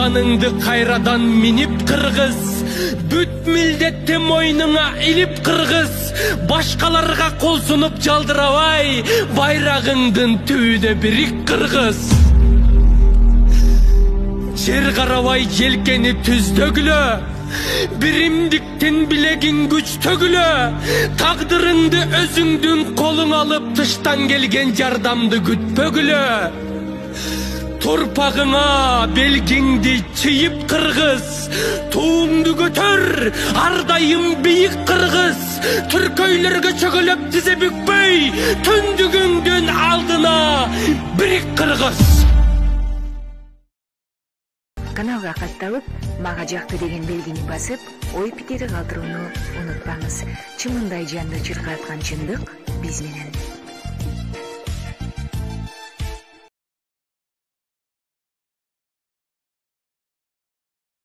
Аспаныңды кайрадан минип кыргыз, бүт милдетти мойнуңа илип кыргыз, башкаларга кол сунуп жалдырабай, байрагыңдын түбүнө бирик кыргыз. Жер карабай желкени түздөгүлө, биримдиктин билегиң күч төгүлө, тагдырыңды өзүңдүн колуң алып, тыштан келген жардамды күтпөгүлө. Torpağına belgingdi çiğip kırgız, tuğumdu götür, ardayım büyük kırgız, Türköylerge çökülüp dize bükbey, tündügündün aldına birik kırgız. Kanalga катталып, мага жакты деген белгини басып, ой пикири калтырууну унутпаңыз. Чымындай жанды чыркаткан чындык биз менен.